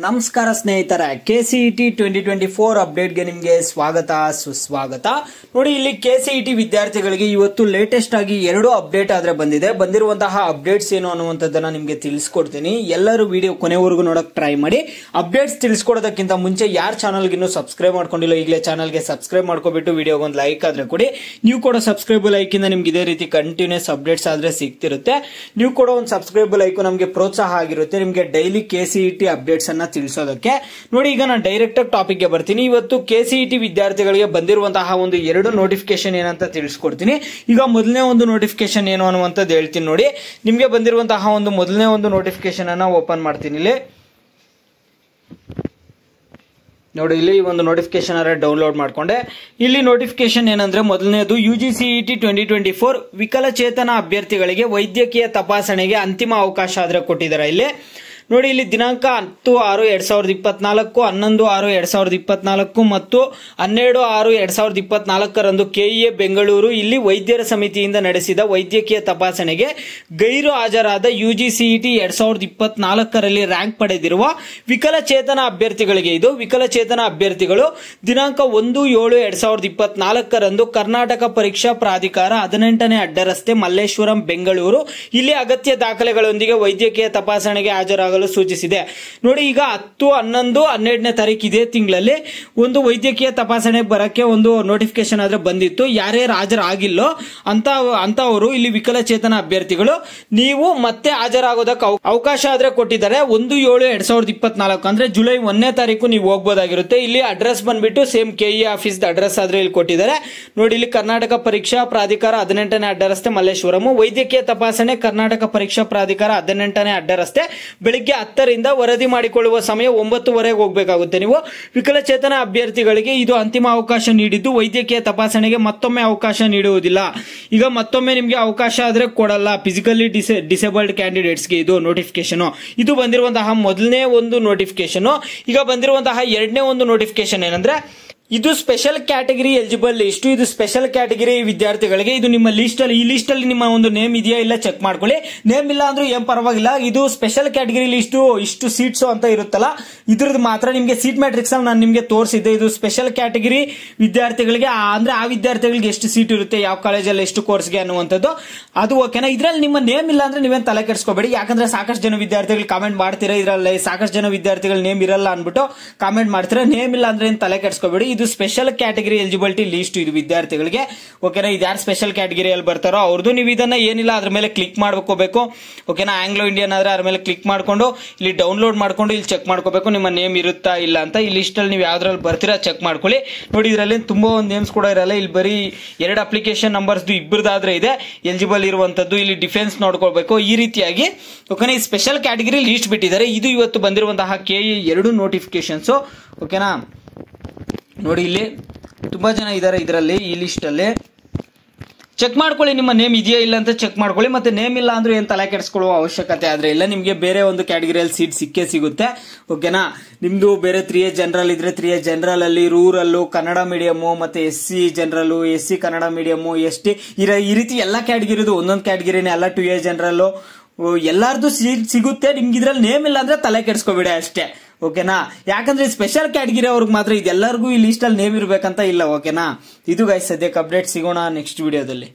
ನಮಸ್ಕಾರ ಸ್ನೇಹಿತರೆ, KCET 2024 ಅಪ್ಡೇಟ್ಗೆ ನಿಮಗೆ ಸ್ವಾಗತ ಸುಸ್ವಾಗತ. ನೋಡಿ, ಇಲ್ಲಿ KCET ವಿದ್ಯಾರ್ಥಿಗಳಿಗೆ ಇವತ್ತು ಲೇಟೆಸ್ಟ್ ಆಗಿ 2 ಅಪ್ಡೇಟ್ ಆದ್ರೆ ಬಂದಿರುವಂತಹ ಅಪ್ಡೇಟ್ಸ್ ಏನು ಅನ್ನುವಂಥದ್ದನ್ನ ನಿಮಗೆ ತಿಳಿಸ್ಕೊಡ್ತೀನಿ. ಎಲ್ಲರೂ ವಿಡಿಯೋ ಕೊನೆವರೆಗೂ ನೋಡಕ್ ಟ್ರೈ ಮಾಡಿ. ಅಪ್ಡೇಟ್ಸ್ ತಿಳಿಸ್ಕೊಡೋದಕ್ಕಿಂತ ಮುಂಚೆ ಯಾರು ಚಾನಲ್ಗೆ ಇನ್ನೂ ಸಬ್ಸ್ಕ್ರೈಬ್ ಮಾಡ್ಕೊಂಡಿಲ್ಲ ಈಗಲೇ ಚಾನಲ್ಗೆ ಸಬ್ಸ್ಕ್ರೈಬ್ ಮಾಡ್ಕೊಬಿಟ್ಟು ವಿಡಿಯೋಗೆ ಒಂದು ಲೈಕ್ ಆದ್ರೆ ಕೊಡಿ. ನೀವು ಕೊಡೋ ಸಬ್ಸ್ಕ್ರೈಬ್ ಲೈಕ್ ಇಂದ ನಿಮ್ಗೆ ಇದೇ ರೀತಿ ಕಂಟಿನ್ಯೂಸ್ ಅಪ್ಡೇಟ್ಸ್ ಆದ್ರೆ ಸಿಗ್ತಿರುತ್ತೆ. ನೀವು ಕೊಡೋ ಒಂದು ಸಬ್ಸ್ಕ್ರೈಬ್ ಲೈಕ್ ನಮಗೆ ಪ್ರೋತ್ಸಾಹ ಆಗಿರುತ್ತೆ ನಿಮಗೆ ಡೈಲಿ KCET ಅಪ್ಡೇಟ್ಸ್ ಅನ್ನ ತಿಳಿಸೋದಕ್ಕೆ. ನೋಡಿ, ಈಗ ನಾನು ಡೈರೆಕ್ಟ್ ಟಾಪಿಕ್ ಗೆ ಬರ್ತೀನಿ. ಇವತ್ತು KCET ವಿದ್ಯಾರ್ಥಿಗಳಿಗೆ ಬಂದಿರುವಂತಹ ಒಂದು 2 ನೋಟಿಫಿಕೇಶನ್ ಏನಂತ ತಿಳಿಸ್ಕೊಡ್ತೀನಿ. ಈಗ ಮೊದಲನೇ ಒಂದು ನೋಟಿಫಿಕೇಶನ್ ಏನು ಅನ್ನುವಂಥದ್ದು ಹೇಳ್ತೀನಿ. ನೋಡಿ, ನಿಮಗೆ ಬಂದಿರುವಂತಹ ಒಂದು ಮೊದಲನೇ ಒಂದು ನೋಟಿಫಿಕೇಶನ್ ಅನ್ನ ಓಪನ್ ಮಾಡ್ತೀನಿ. ನೋಡಿ, ಇಲ್ಲಿ ಒಂದು ನೋಟಿಫಿಕೇಶನ್ ಡೌನ್ಲೋಡ್ ಮಾಡ್ಕೊಂಡೆ. ಇಲ್ಲಿ ನೋಟಿಫಿಕೇಶನ್ ಏನಂದ್ರೆ, ಮೊದಲನೇದು UGCET 2024 ವಿಕಲಚೇತನ ಅಭ್ಯರ್ಥಿಗಳಿಗೆ ವೈದ್ಯಕೀಯ ತಪಾಸಣೆಗೆ ಅಂತಿಮ ಅವಕಾಶ ಆದ್ರೆ ಕೊಟ್ಟಿದ್ದಾರೆ. ಇಲ್ಲಿ ನೋಡಿ, ಇಲ್ಲಿ ದಿನಾಂಕ 10/6/2024, 11/6/2024 ಮತ್ತು 12/6/2024 KEA ಬೆಂಗಳೂರು ಇಲ್ಲಿ ವೈದ್ಯರ ಸಮಿತಿಯಿಂದ ನಡೆಸಿದ ವೈದ್ಯಕೀಯ ತಪಾಸಣೆಗೆ ಗೈರು ಹಾಜರಾದ UGCET 2024ರಲ್ಲಿ ರ್ಯಾಂಕ್ ಪಡೆದಿರುವ ವಿಕಲಚೇತನ ಅಭ್ಯರ್ಥಿಗಳಿಗೆ ಇದು ವಿಕಲಚೇತನ ಅಭ್ಯರ್ಥಿಗಳು ದಿನಾಂಕ 1/7/2024 ಕರ್ನಾಟಕ ಪರೀಕ್ಷಾ ಪ್ರಾಧಿಕಾರ 18ನೇ ಅಡ್ಡರಸ್ತೆ ಮಲ್ಲೇಶ್ವರಂ ಬೆಂಗಳೂರು ಇಲ್ಲಿ ಅಗತ್ಯ ದಾಖಲೆಗಳೊಂದಿಗೆ ವೈದ್ಯಕೀಯ ತಪಾಸಣೆಗೆ ಹಾಜರಾಗಲು ಸೂಚಿಸಿದೆ. ನೋಡಿ, ಈಗ 10, 11, 12ನೇ ತಾರೀಕು ಇದೇ ತಿಂಗಳಲ್ಲಿ ಒಂದು ವೈದ್ಯಕೀಯ ತಪಾಸಣೆ ಬರಕ್ಕೆ ಒಂದು ನೋಟಿಫಿಕೇಶನ್ ಆದ್ರೆ ಬಂದಿತ್ತು. ಯಾರ್ಯಾರು ಹಾಜರಾಗಿಲ್ಲೋ ಅಂತವರು ಇಲ್ಲಿ ವಿಕಲಚೇತನ ಅಭ್ಯರ್ಥಿಗಳು ನೀವು ಮತ್ತೆ ಹಾಜರಾಗೋದಕ್ಕೆ ಅವಕಾಶ ಆದ್ರೆ ಕೊಟ್ಟಿದ್ದಾರೆ. 1/7/2024 ಅಂದ್ರೆ ಜುಲೈ 1ನೇ ತಾರೀಕು ನೀವು ಹೋಗಬಹುದಾಗಿರುತ್ತೆ. ಇಲ್ಲಿ ಅಡ್ರೆಸ್ ಬಂದ್ಬಿಟ್ಟು ಸೇಮ್ KEA ಆಫೀಸ್ ಅಡ್ರೆಸ್ ಆದ್ರೆ ಇಲ್ಲಿ ಕೊಟ್ಟಿದ್ದಾರೆ. ನೋಡಿ, ಇಲ್ಲಿ ಕರ್ನಾಟಕ ಪರೀಕ್ಷಾ ಪ್ರಾಧಿಕಾರ 18ನೇ ಅಡ್ಡರಸ್ತೆ ಮಲ್ಲೇಶ್ವರಂ ವೈದ್ಯಕೀಯ ತಪಾಸಣೆ ಕರ್ನಾಟಕ ಪರೀಕ್ಷಾ ಪ್ರಾಧಿಕಾರ 18ನೇ ಅಡ್ಡರಸ್ತೆ ಬೆಳಿಗ್ಗೆ 10ರಿಂದ ವರದಿ ಮಾಡಿಕೊಳ್ಳುವ ಸಮಯ 9ವರೆಗೆ ಹೋಗಬೇಕಾಗುತ್ತೆ. ನೀವು ವಿಕಲಚೇತನ ಅಭ್ಯರ್ಥಿಗಳಿಗೆ ಇದು ಅಂತಿಮ ಅವಕಾಶ ನೀಡಿದ್ದು ವೈದ್ಯಕೀಯ ತಪಾಸಣೆಗೆ ಮತ್ತೊಮ್ಮೆ ಅವಕಾಶ ನೀಡುವುದಿಲ್ಲ. ಈಗ ಮತ್ತೊಮ್ಮೆ ನಿಮಗೆ ಅವಕಾಶ ಆದ್ರೆ ಕೊಡಲ್ಲ. ಫಿಸಿಕಲಿ ಡಿಸೇಬಲ್ಡ್ ಕ್ಯಾಂಡಿಡೇಟ್ಸ್ಗೆ ಇದು ನೋಟಿಫಿಕೇಶನ್. ಇದು ಬಂದಿರುವಂತಹ ಮೊದಲನೇ ಒಂದು ನೋಟಿಫಿಕೇಶನ್. ಈಗ ಬಂದಿರುವಂತಹ 2ನೇ ಒಂದು ನೋಟಿಫಿಕೇಶನ್ ಏನಂದ್ರೆ, ಇದು ಸ್ಪೆಷಲ್ ಕ್ಯಾಟಗರಿ ಎಲಿಜಿಬಲ್ ಲಿಸ್ಟ್. ಇದು ಸ್ಪೆಷಲ್ ಕ್ಯಾಟಗರಿ ವಿದ್ಯಾರ್ಥಿಗಳಿಗೆ ಇದು ನಿಮ್ಮ ಲಿಸ್ಟ್ ಅಲ್ಲಿ, ಈ ಲಿಸ್ಟ್ ಅಲ್ಲಿ ನಿಮ್ಮ ಒಂದು ನೇಮ್ ಇದೆಯಾ ಇಲ್ಲ ಚೆಕ್ ಮಾಡ್ಕೊಳ್ಳಿ. ನೇಮ್ ಇಲ್ಲ ಅಂದ್ರೂ ಏನ್ ಪರವಾಗಿಲ್ಲ. ಇದು ಸ್ಪೆಷಲ್ ಕ್ಯಾಟಗರಿ ಲಿಸ್ಟ್ ಇಷ್ಟು ಸೀಟ್ಸ್ ಅಂತ ಇರುತ್ತಲ್ಲ, ಇದ್ರದ್ದು ಮಾತ್ರ ನಿಮಗೆ ಸೀಟ್ ಮ್ಯಾಟ್ರಿಕ್ಸ್ ಅಲ್ಲಿ ನಾನು ನಿಮಗೆ ತೋರಿಸಿದ್ದೆ. ಇದು ಸ್ಪೆಷಲ್ ಕ್ಯಾಟಗರಿ ವಿದ್ಯಾರ್ಥಿಗಳಿಗೆ ಅಂದ್ರೆ ಆ ವಿದ್ಯಾರ್ಥಿಗಳಿಗೆ ಎಷ್ಟು ಸೀಟ್ ಇರುತ್ತೆ, ಯಾವ ಕಾಲೇಜಲ್ಲಿ ಎಷ್ಟು ಕೋರ್ಸ್ಗೆ ಅನ್ನುವಂಥದ್ದು ಅದು ಓಕೆನಾ. ಇದ್ರಲ್ಲಿ ನಿಮ್ಮ ನೇಮ್ ಇಲ್ಲ ಅಂದ್ರೆ ನೀವೇನ್ ತಲೆ ಕೆಡಿಸ್ಕೋಬೇಡಿ. ಯಾಕಂದ್ರೆ ಸಾಕಷ್ಟು ಜನ ವಿದ್ಯಾರ್ಥಿಗಳು ಕಾಮೆಂಟ್ ಮಾಡ್ತೀರಾ, ಇದ್ರಲ್ಲಿ ಸಾಕಷ್ಟು ಜನ ವಿದ್ಯಾರ್ಥಿಗಳು ನೇಮ್ ಇರಲ್ಲ ಅನ್ಬಿಟ್ಟು ಕಾಮೆಂಟ್ ಮಾಡ್ತೀರಾ. ನೇಮ್ ಇಲ್ಲ ಅಂದ್ರೆ ಏನ್ ತಲೆ ಕೆಡಿಸ್ಕೋಬೇಡಿ. ಇದು ಸ್ಪೆಷಲ್ ಕ್ಯಾಟಗರಿ ಎಲಿಜಿಬಿಲಿಟಿ ಲಿಸ್ಟ್ ಇದು ವಿದ್ಯಾರ್ಥಿಗಳಿಗೆ ಓಕೆನಾ. ಇದು ಯಾರು ಸ್ಪೆಷಲ್ ಕ್ಯಾಟಗರಿಯಲ್ಲಿ ಬರ್ತಾರೋ ಅವ್ರದ್ದು ನೀವು ಇದನ್ನ ಏನಿಲ್ಲ ಅದ್ರ ಮೇಲೆ ಕ್ಲಿಕ್ ಮಾಡ್ಕೋಬೇಕು ಓಕೆನಾ. ಆಂಗ್ಲೋ ಇಂಡಿಯನ್ ಆದ್ರೆ ಅದ್ರ ಮೇಲೆ ಕ್ಲಿಕ್ ಮಾಡ್ಕೊಂಡು ಇಲ್ಲಿ ಡೌನ್ಲೋಡ್ ಮಾಡ್ಕೊಂಡು ಇಲ್ಲಿ ಚೆಕ್ ಮಾಡ್ಕೋಬೇಕು ನಿಮ್ಮ ನೇಮ್ ಇರುತ್ತಾ ಇಲ್ಲ ಅಂತ. ಈ ಲಿಸ್ಟ್ ಅಲ್ಲಿ ನೀವು ಯಾವ್ದ್ರಲ್ಲಿ ಬರ್ತೀರಾ ಚೆಕ್ ಮಾಡ್ಕೊಳ್ಳಿ. ನೋಡಿ, ಇದರಲ್ಲಿ ತುಂಬಾ ಒಂದು ನೇಮ್ಸ್ ಕೂಡ ಇರಲ್ಲ. ಇಲ್ಲಿ ಬರೀ 2 ಅಪ್ಲಿಕೇಶನ್ ನಂಬರ್ಸ್ ಇಬ್ಬರದಾದ್ರೆ ಇದೆ ಎಲಿಜಿಬಲ್ ಇರುವಂತದ್ದು. ಇಲ್ಲಿ ಡಿಫೆನ್ಸ್ ನೋಡ್ಕೊಳ್ಬೇಕು ಈ ರೀತಿಯಾಗಿ ಓಕೆನಾ. ಈ ಸ್ಪೆಷಲ್ ಕ್ಯಾಟಗರಿ ಲಿಸ್ಟ್ ಬಿಟ್ಟಿದ್ದಾರೆ. ಇದು ಇವತ್ತು ಬಂದಿರುವಂತಹ KEA 2 ನೋಟಿಫಿಕೇಶನ್ಸ್ ಓಕೆನಾ. ನೋಡಿ, ಇಲ್ಲಿ ತುಂಬಾ ಜನ ಇದ್ದಾರೆ ಇದರಲ್ಲಿ, ಈ ಲಿಸ್ಟ್ ಅಲ್ಲಿ ಚೆಕ್ ಮಾಡ್ಕೊಳ್ಳಿ ನಿಮ್ಮ ನೇಮ್ ಇದೆಯಾ ಇಲ್ಲ ಅಂತ ಚೆಕ್ ಮಾಡ್ಕೊಳ್ಳಿ. ಮತ್ತೆ ನೇಮ್ ಇಲ್ಲ ಅಂದ್ರೆ ಏನ್ ತಲೆ ಕೆಡಿಸ್ಕೊಳ್ಳುವ ಅವಶ್ಯಕತೆ ಆದ್ರೆ ಇಲ್ಲ. ನಿಮ್ಗೆ ಬೇರೆ ಒಂದು ಕ್ಯಾಟಗರಿಯಲ್ಲಿ ಸೀಟ್ ಸಿಗುತ್ತೆ ಓಕೆನಾ. ನಿಮ್ದು ಬೇರೆ 3A ಜನರಲ್ ಇದ್ರೆ 3A ಜನರಲ್ ಅಲ್ಲಿ ರೂರಲ್ ಕನ್ನಡ ಮೀಡಿಯಂ ಮತ್ತೆ SC general SC Kannada medium ST ಈ ರೀತಿ ಎಲ್ಲಾ ಕ್ಯಾಟಗರಿದು ಒಂದೊಂದು ಕ್ಯಾಟಗರಿನೇ ಅಲ್ಲ. 2A ಜನರಲ್ ಎಲ್ಲಾರ್ದು ಸೀಟ್ ಸಿಗುತ್ತೆ. ನಿಮ್ಗೆ ಇದ್ರಲ್ಲಿ ನೇಮ್ ಇಲ್ಲ ಅಂದ್ರೆ ತಲೆ ಕೆಡಿಸ್ಕೋಬೇಡಿ ಅಷ್ಟೇ ಓಕೆನಾ. ಯಾಕಂದ್ರೆ ಸ್ಪೆಷಲ್ ಕ್ಯಾಟಗರಿ ಅವ್ರಿಗೆ ಮಾತ್ರ ಇದೆಲ್ಲರಿಗೂ ಈ ಲಿಸ್ಟ್ ಅಲ್ಲಿ ನೇಮ್ ಇರ್ಬೇಕಂತ ಇಲ್ಲ ಓಕೆನಾ. ಇದು ಗೈಸ್ ಸದ್ಯಕ್ಕೆ ಅಪ್ಡೇಟ್. ಸಿಗೋಣ ನೆಕ್ಸ್ಟ್ ವಿಡಿಯೋದಲ್ಲಿ.